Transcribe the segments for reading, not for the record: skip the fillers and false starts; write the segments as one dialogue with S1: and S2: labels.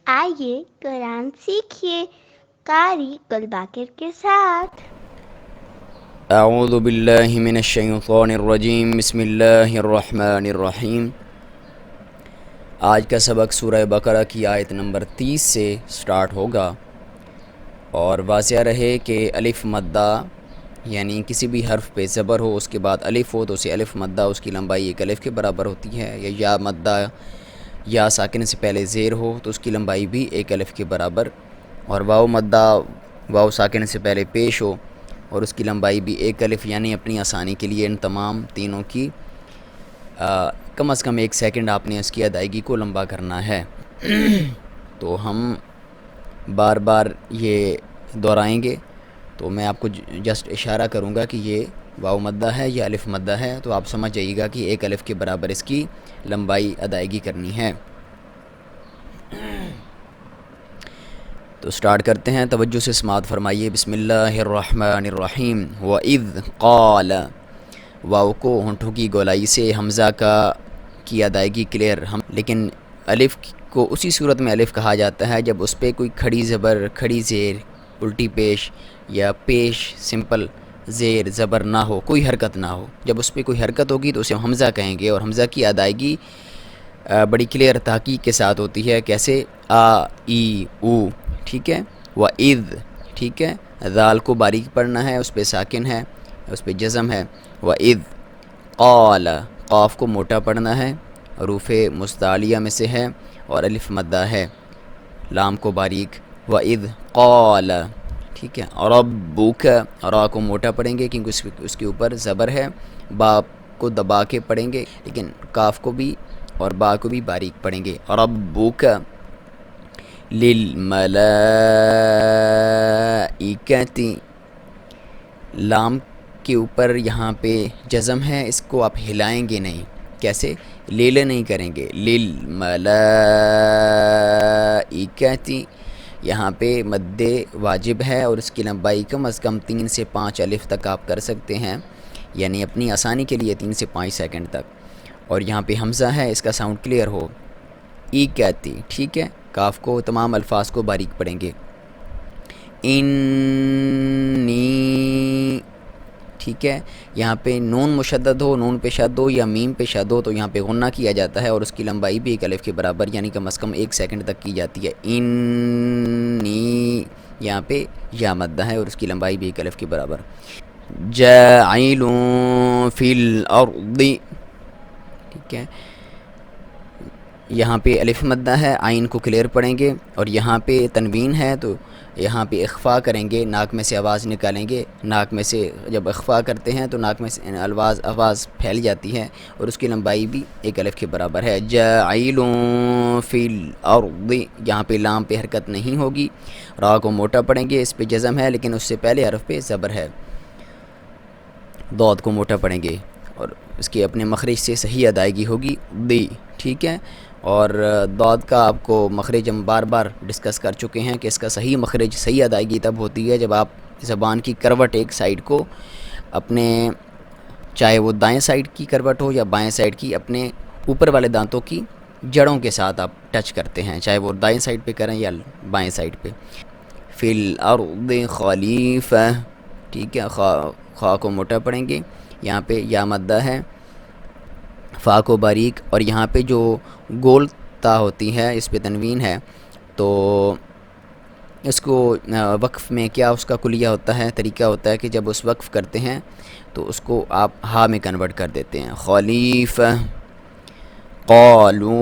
S1: آئیے قرآن سیکھیے قاری گلباکر کے ساتھ۔
S2: اعوذ باللہ من الشیطان الرجیم، بسم اللہ الرحمن الرحیم۔ آج کا سبق سورہ بقرہ کی آیت نمبر 30 سے سٹارٹ ہوگا، اور واضح رہے کہ الف مدہ یعنی کسی بھی حرف پہ زبر ہو، اس کے بعد الف ہو تو اسے الف مدہ اس کی لمبائی ایک الف کے برابر ہوتی ہے، یا مدہ یا ساکن سے پہلے زیر ہو تو اس کی لمبائی بھی ایک الف کے برابر، اور واو مدہ واو ساکن سے پہلے پیش ہو اور اس کی لمبائی بھی ایک الف، یعنی اپنی آسانی کے لیے ان تمام تینوں کی کم از کم 1 سیکنڈ آپ نے اس کی ادائیگی کو لمبا کرنا ہے۔ تو ہم بار بار یہ دہرائیں گے، تو میں آپ کو جسٹ اشارہ کروں گا کہ یہ واو مدہ ہے یا الف مدہ ہے، تو آپ سمجھ جائیے گا کہ ایک الف کے برابر اس کی لمبائی ادائیگی کرنی ہے۔ تو سٹارٹ کرتے ہیں، توجہ سے سماعت فرمائیے۔ بسم اللہ الرحمن الرحیم۔ وَإِذْ قَالَ، واو کو ہونٹوں کی گولائی سے حمزہ کی ادائیگی کلیئر، لیکن الف کو اسی صورت میں الف کہا جاتا ہے جب اس پہ کوئی کھڑی زبر، کھڑی زیر، الٹی پیش یا پیش سمپل زیر زبر نہ ہو، کوئی حرکت نہ ہو۔ جب اس پہ کوئی حرکت ہوگی تو اسے حمزہ کہیں گے، اور حمزہ کی ادائیگی بڑی کلیئر تحقیق کے ساتھ ہوتی ہے۔ کیسے؟ آ ای او، ٹھیک ہے۔ وَإِذْ، ٹھیک ہے، ذال کو باریک پڑھنا ہے، اس پہ ساکن ہے، اس پہ جزم ہے۔ وَإِذْ قَالَ، قاف کو موٹا پڑھنا ہے، حروف مستعلیہ میں سے ہے اور الف مدہ ہے، لام کو باریک۔ وَإِذْ قَالَ، ٹھیک ہے۔ رَبُّكَ، را کو موٹا پڑھیں گے کیونکہ اس کے اوپر زبر ہے، با کو دبا کے پڑھیں گے، لیکن کاف کو بھی اور با کو بھی باریک پڑھیں گے۔ رَبُّكَ لِلْمَلَائِكَةِ، لام کے اوپر یہاں پہ جزم ہے، اس کو آپ ہلائیں گے نہیں۔ کیسے؟ لیلے نہیں کریں گے، لِلْمَلَائِكَةِ، یہاں پہ مد واجب ہے اور اس کی لمبائی کم از کم 3 سے 5 الف تک آپ کر سکتے ہیں، یعنی اپنی آسانی کے لیے 3 سے 5 سیکنڈ تک۔ اور یہاں پہ حمزہ ہے، اس کا ساؤنڈ کلیئر ہو، ای کہتی، ٹھیک ہے۔ کاف کو تمام الفاظ کو باریک پڑھیں گے۔ انی، ٹھیک ہے۔ یہاں پہ نون مشدد ہو، نون پہ شد ہو یا میم پہ شد ہو تو یہاں پہ غنہ کیا جاتا ہے، اور اس کی لمبائی بھی ایک الف کے برابر یعنی کم از کم 1 سیکنڈ تک کی جاتی ہے۔ انی، یہاں پہ یا مدہ ہے اور اس کی لمبائی بھی ایک الف کے برابر۔ جاعل فی الارض، ٹھیک ہے، یہاں پہ الف مدہ ہے، عین کو کلیئر پڑھیں گے، اور یہاں پہ تنوین ہے تو یہاں پہ اخفا کریں گے، ناک میں سے آواز نکالیں گے۔ ناک میں سے جب اخفا کرتے ہیں تو ناک میں سے آواز پھیل جاتی ہے، اور اس کی لمبائی بھی ایک الف کے برابر ہے۔ جاعل فی الارض، یہاں پہ لام پہ حرکت نہیں ہوگی، را کو موٹا پڑھیں گے، اس پہ جزم ہے لیکن اس سے پہلے حرف پہ زبر ہے، ضاد کو موٹا پڑھیں گے اور اس کی اپنے مخرج سے صحیح ادائیگی ہوگی، دی، ٹھیک ہے۔ اور ضاد کا آپ کو مخرج ہم بار بار ڈسکس کر چکے ہیں کہ اس کا صحیح مخرج، صحیح ادائیگی تب ہوتی ہے جب آپ زبان کی کروٹ ایک سائیڈ کو اپنے، چاہے وہ دائیں سائیڈ کی کروٹ ہو یا بائیں سائیڈ کی، اپنے اوپر والے دانتوں کی جڑوں کے ساتھ آپ ٹچ کرتے ہیں، چاہے وہ دائیں سائیڈ پہ کریں یا بائیں سائیڈ پہ۔ فی الارض خلیفہ، ٹھیک ہے، خا کو موٹا پڑھیں گے، یہاں پہ یا مدہ ہے، فا کو باریک، اور یہاں پہ جو گول تا ہوتی ہے اس پہ تنوین ہے، تو اس کو وقف میں کیا اس کا کلیہ ہوتا ہے، طریقہ ہوتا ہے کہ جب اس وقف کرتے ہیں تو اس کو آپ ہا میں کنورٹ کر دیتے ہیں، خلیفہ۔ قالوا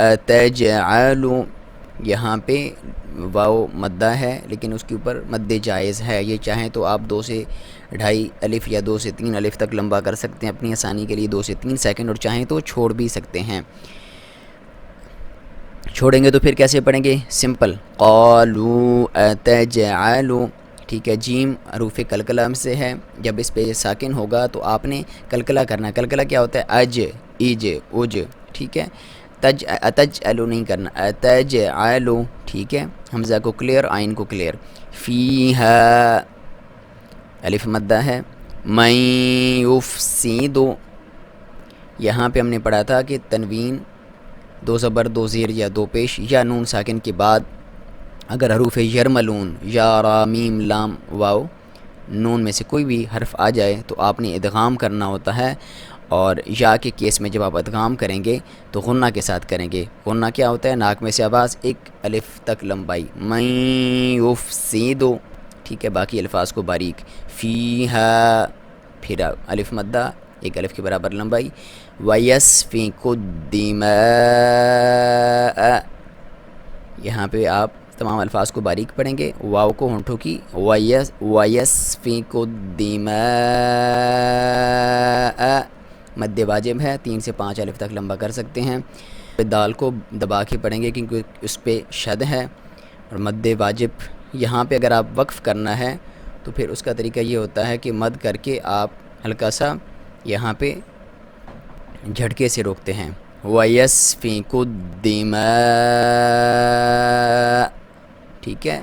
S2: اتجعل، یہاں پہ واو مدہ ہے لیکن اس کے اوپر مد جائز ہے، یہ چاہیں تو آپ 2 سے 2.5 الف یا 2 سے 3 الف تک لمبا کر سکتے ہیں اپنی آسانی کے لیے، 2 سے 3 سیکنڈ، اور چاہیں تو چھوڑ بھی سکتے ہیں۔ چھوڑیں گے تو پھر کیسے پڑھیں گے؟ سمپل، قالوا اتجعل، ٹھیک ہے۔ جیم حروف کلکلہ میں سے ہے، جب اس پہ ساکن ہوگا تو آپ نے کلکلہ کرنا۔ کلکلہ کیا ہوتا ہے؟ اج، ایج، اج، ٹھیک ہے۔ اتجعل نہیں کرنا، اتجعل، ٹھیک ہے۔ حمزہ کو کلیئر، عین کو کلیئر۔ فیہا، الف مدہ ہے۔ من یفسد، یہاں پہ ہم نے پڑھا تھا کہ تنوین 2 زبر 2 زیر یا 2 پیش یا نون ساکن کے بعد اگر حروف یرملون یا را میم لام واو نون میں سے کوئی بھی حرف آ جائے تو آپ نے ادغام کرنا ہوتا ہے، اور یا کے کیس میں جب آپ ادغام کریں گے تو غنہ کے ساتھ کریں گے۔ غنہ کیا ہوتا ہے؟ ناک میں سے آواز ایک الف تک لمبائی، من یفسدو، ٹھیک ہے، باقی الفاظ کو باریک، فیہا، پھر الف مدہ ایک الف کے برابر لمبائی، ویسفک الدماء، یہاں پہ آپ تمام الفاظ کو باریک پڑھیں گے، واو کو ہونٹوں کی، ویسفک الدماء، مد واجب ہے، 3 سے 5 الف تک لمبا کر سکتے ہیں۔ دال کو دبا کے پڑھیں گے کیونکہ اس پہ شد ہے، اور مد واجب یہاں پہ اگر آپ وقف کرنا ہے تو پھر اس کا طریقہ یہ ہوتا ہے کہ مد کر کے آپ ہلکا سا یہاں پہ جھٹکے سے روکتے ہیں، وَيَسْفِكُ الدِّمَاءَ، ٹھیک ہے،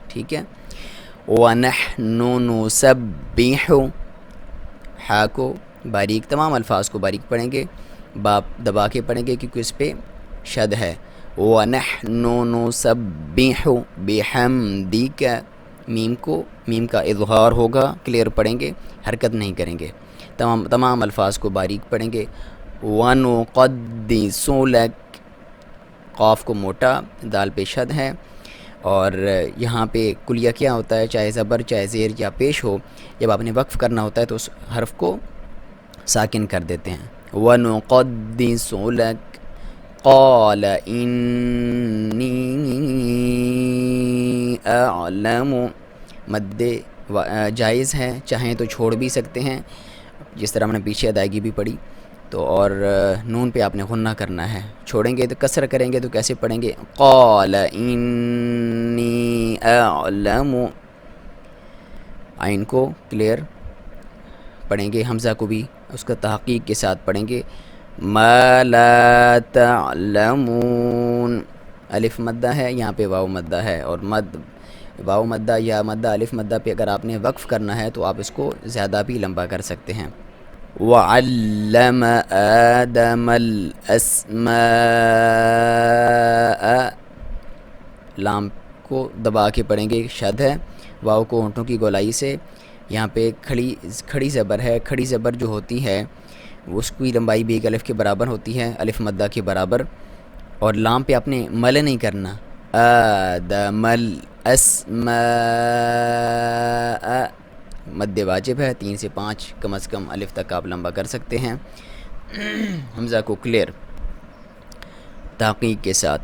S2: ٹھیک ہے، وَنَحْنُ نُسَبِّحُ، ہا کو باریک، تمام الفاظ کو باریک پڑھیں گے، باپ دبا کے پڑھیں گے کیونکہ اس پہ شد ہے، وَنَحْنُ نُسَبِّحُ بِحَمْدِكَ، میم کا اظہار ہوگا، کلیئر پڑھیں گے، حرکت نہیں کریں گے، تمام الفاظ کو باریک پڑھیں گے، وَنُقَدِّسُ لَكَ، قاف کو موٹا، دال پہ شد ہے، اور یہاں پہ کلیہ کیا ہوتا ہے؟ چاہے زبر چاہے زیر یا پیش ہو، جب آپ نے وقف کرنا ہوتا ہے تو اس حرف کو ساکن کر دیتے ہیں، وَنُقَدِّسُ لَكَ قَالَ إِنِّي أَعْلَمُ، مد جائز ہے، چاہیں تو چھوڑ بھی سکتے ہیں، جس طرح ہم نے پیچھے ادائیگی بھی پڑھی تو، اور نون پہ آپ نے غنہ کرنا ہے، چھوڑیں گے تو کسر کریں گے تو کیسے پڑھیں گے؟ قال انی اعلم، عین کو کلیئر پڑھیں گے، حمزہ کو بھی اس کا تحقیق کے ساتھ پڑھیں گے، ما لا تعلمون، الف مدہ ہے، یہاں پہ واو مدہ ہے، اور واو مدہ یا مدہ الف مدہ پہ اگر آپ نے وقف کرنا ہے تو آپ اس کو زیادہ بھی لمبا کر سکتے ہیں، وَعَلَّمَ آدَمَ الْأَسْمَاءَ، لام کو دبا کے پڑھیں گے، شد ہے، واو کو ہونٹوں کی گولائی سے، یہاں پہ کھڑی زبر ہے، کھڑی زبر جو ہوتی ہے اس کی لمبائی بھی ایک الف کے برابر ہوتی ہے، الف مدہ کے برابر، اور لام پہ آپ نے مل نہیں کرنا، آدم الاسماء، مد واجب ہے، 3 سے 5 کم از کم الف تک آپ لمبا کر سکتے ہیں، حمزہ کو کلیئر تحقیق کے ساتھ،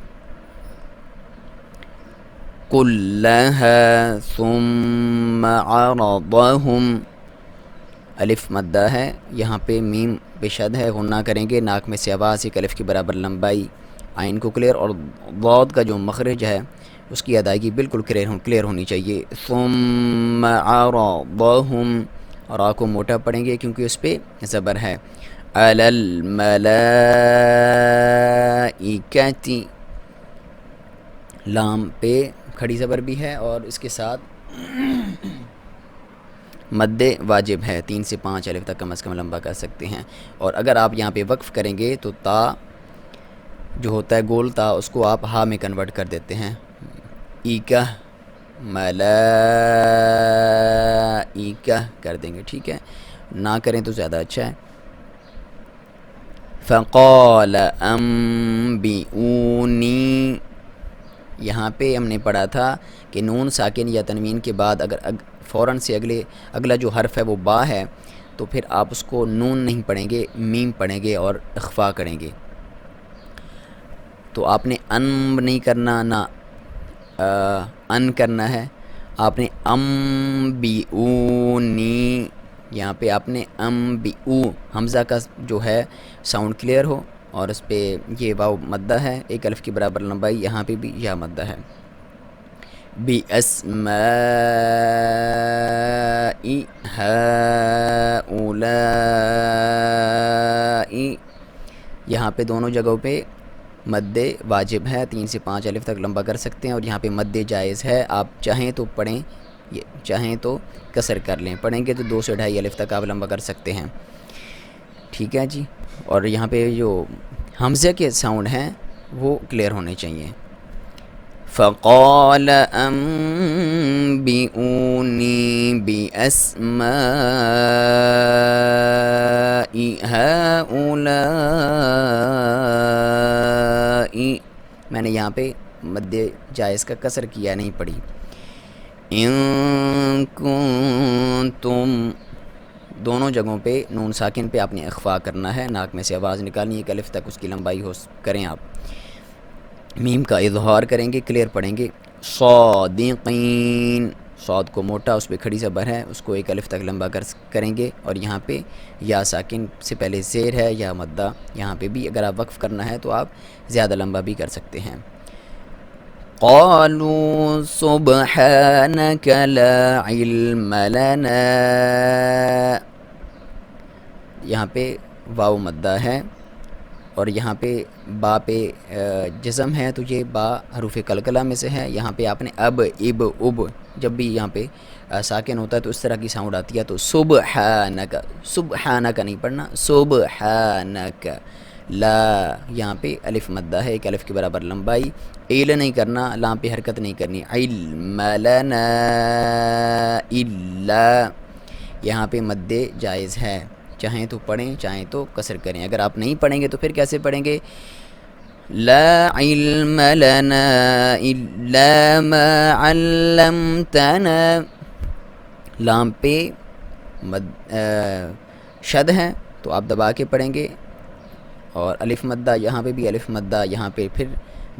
S2: كُلَّهَا ثُمَّ عَرَضَهُمْ، الف مدہ ہے، یہاں پہ میم پہ شد ہے، غنہ کریں گے، ناک میں سے آواز ایک الف کے برابر لمبائی، عین کو کلیئر، اور ضاد کا جو مخرج ہے اس کی ادائیگی بالکل کلیئر ہونی چاہیے، ثُمَّ عَرَضَهُمْ، اور آ کو موٹا پڑھیں گے کیونکہ اس پہ زبر ہے، عَلَى الْمَلَائِكَةِ، لام پہ کھڑی زبر بھی ہے اور اس کے ساتھ مد واجب ہے، 3 سے 5 الف تک کم از کم لمبا کر سکتے ہیں، اور اگر آپ یہاں پہ وقف کریں گے تو تا جو ہوتا ہے گول تا اس کو آپ ہا میں کنورٹ کر دیتے ہیں، ایکہ ملائکہ کر دیں گے، ٹھیک ہے، نہ کریں تو زیادہ اچھا ہے، فقال انبئونی، یہاں پہ ہم نے پڑھا تھا کہ نون ساکن یا تنوین کے بعد اگر فوراً سے اگلا جو حرف ہے وہ با ہے تو پھر آپ اس کو نون نہیں پڑھیں گے، میم پڑھیں گے اور اخفا کریں گے، تو آپ نے ان نہیں کرنا، نہ ان کرنا ہے، آپ نے انبئونی، یہاں پہ آپ نے انبئو، حمزہ کا جو ہے ساؤنڈ کلیئر ہو، اور اس پہ یہ واو مدہ ہے، ایک الف کی برابر لمبائی، یہاں پہ بھی یا مدہ ہے، بِأَسْمَاءِ هَؤُلَاءِ، یہاں پہ دونوں جگہوں پہ مد واجب ہے، 3 سے 5 الف تک لمبا کر سکتے ہیں، اور یہاں پہ مد جائز ہے، آپ چاہیں تو پڑھیں، چاہیں تو کسر کر لیں، پڑھیں گے تو 2 سے 2.5 الف تک آپ لمبا کر سکتے ہیں، ٹھیک ہے جی، اور یہاں پہ جو حمزے کے ساؤنڈ ہیں وہ کلیئر ہونے چاہیے. فقال انبئونی باسماء هؤلاء. میں نے یہاں پہ مد جائز کا کسر کیا نہیں پڑھی. ان کنتم دونوں جگہوں پہ نون ساکن پہ آپ نے اخفا کرنا ہے، ناک میں سے آواز نکالنی ہے، الف تک اس کی لمبائی ہو کریں آپ. میم کا اظہار کریں گے، کلیئر پڑھیں گے. صادقین، صاد کو موٹا اس پہ کھڑی زبر ہے، اس کو ایک الف تک لمبا کریں گے. اور یہاں پہ یا ساکن سے پہلے زیر ہے یا مدہ، یہاں پہ بھی اگر آپ وقف کرنا ہے تو آپ زیادہ لمبا بھی کر سکتے ہیں. قالوا سبحانك لا علم لنا، یہاں پہ واو مدہ ہے اور یہاں پہ با پہ جزم ہے، تو یہ با حروف قلقلہ میں سے ہے. یہاں پہ آپ نے اب اب اب جب بھی یہاں پہ ساکن ہوتا ہے تو اس طرح کی ساؤنڈ آتی ہے. تو سبحانک، سبحانک نہیں پڑھنا، سبحانک. لا یہاں پہ الف مدہ ہے، ایک الف کے برابر لمبائی. ایل نہیں کرنا، لام پہ حرکت نہیں کرنی. علم لنا الا، یہاں پہ مد جائز ہے، چاہیں تو پڑھیں چاہیں تو کسر کریں. اگر آپ نہیں پڑھیں گے تو پھر کیسے پڑھیں گے؟ لا علم لنا الا ما علمتنا. لام پہ شد ہے تو آپ دبا کے پڑھیں گے، اور الف مدہ یہاں پہ بھی الف مدہ یہاں پہ پھر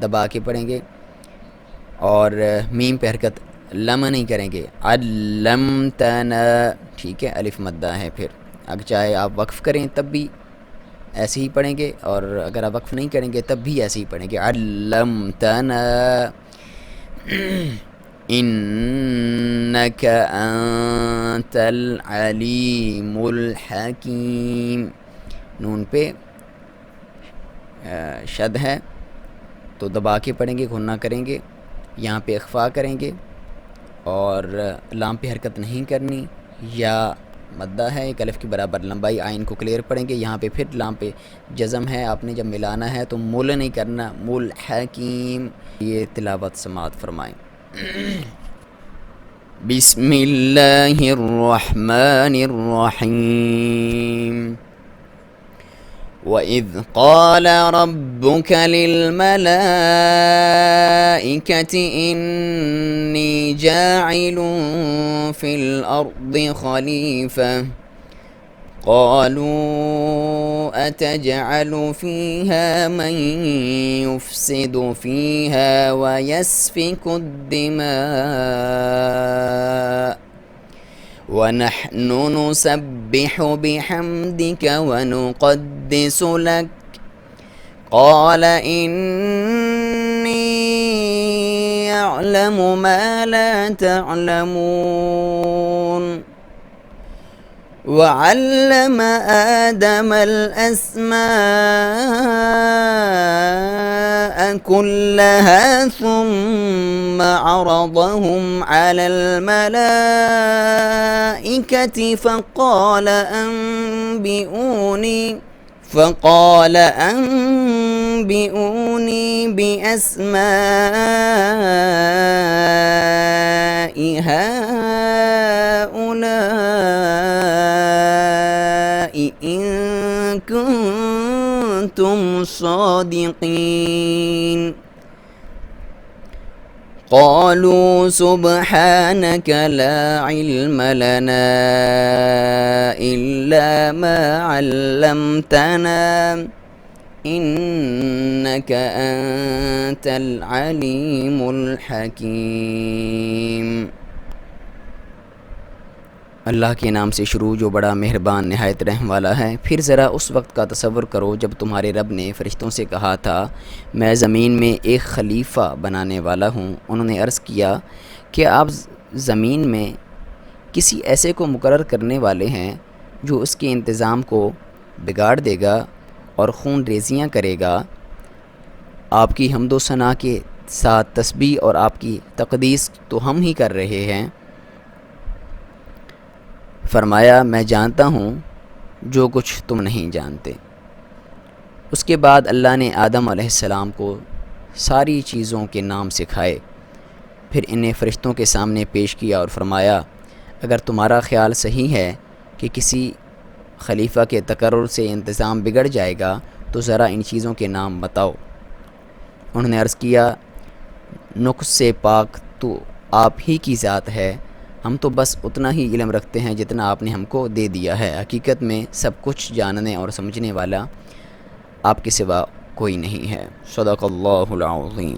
S2: دبا کے پڑھیں گے. اور میم پہ حرکت لم نہیں کریں گے. علمتنا، ٹھیک ہے، الف مدہ ہے. پھر اگر چاہے آپ وقف کریں تب بھی ایسے ہی پڑھیں گے، اور اگر آپ وقف نہیں کریں گے تب بھی ایسے ہی پڑھیں گے. علمتنا انک انت العلیم الحکیم. نون پہ شد ہے تو دبا کے پڑھیں گے، غنہ کریں گے. یہاں پہ اخفا کریں گے اور لام پہ حرکت نہیں کرنی. یا مدہ ہے، ایک الف کے برابر لمبائی. آئین کو کلیئر پڑھیں گے. یہاں پہ پھر لام پہ جزم ہے، آپ نے جب ملانا ہے تو مول نہیں کرنا، مول حکیم. یہ تلاوت سماعت فرمائیں. بسم اللہ الرحمن الرحیم. وَإِذْ قَالَ رَبُّكَ لِلْمَلَائِكَةِ إِنِّي جَاعِلٌ فِي الْأَرْضِ خَلِيفَةً قَالُوا أَتَجْعَلُ فِيهَا مَن يُفْسِدُ فِيهَا وَيَسْفِكُ الدِّمَاءَ وَنَحْنُ نُسَبِّحُ بِحَمْدِكَ وَنُقَدِّسُ لَكَ قَالَ إِنِّي أَعْلَمُ مَا لَا تَعْلَمُونَ. وَعَلَّمَ آدَمَ الْأَسْمَاءَ كُلَّهَا ثُمَّ عَرَضَهُمْ عَلَى الْمَلَائِكَةِ فقال أنبئوني بأسماء هؤلاء إن كنتم صادقين. قالوا سبحانك لا علم لنا إلا ما علمتنا إنك أنت العليم الحكيم. اللہ کے نام سے شروع جو بڑا مہربان نہایت رحم والا ہے. پھر ذرا اس وقت کا تصور کرو جب تمہارے رب نے فرشتوں سے کہا تھا میں زمین میں ایک خلیفہ بنانے والا ہوں. انہوں نے عرض کیا کہ آپ زمین میں کسی ایسے کو مقرر کرنے والے ہیں جو اس کے انتظام کو بگاڑ دے گا اور خون ریزیاں کرے گا. آپ کی حمد و ثنا کے ساتھ تسبیح اور آپ کی تقدیس تو ہم ہی کر رہے ہیں. فرمایا میں جانتا ہوں جو کچھ تم نہیں جانتے. اس کے بعد اللہ نے آدم علیہ السلام کو ساری چیزوں کے نام سکھائے، پھر انہیں فرشتوں کے سامنے پیش کیا اور فرمایا اگر تمہارا خیال صحیح ہے کہ کسی خلیفہ کے تقرر سے انتظام بگڑ جائے گا تو ذرا ان چیزوں کے نام بتاؤ۔ انہوں نے عرض کیا نقص سے پاک تو آپ ہی کی ذات ہے، ہم تو بس اتنا ہی علم رکھتے ہیں جتنا آپ نے ہم کو دے دیا ہے، حقیقت میں سب کچھ جاننے اور سمجھنے والا آپ کے سوا کوئی نہیں ہے۔ صدق اللہ العظیم۔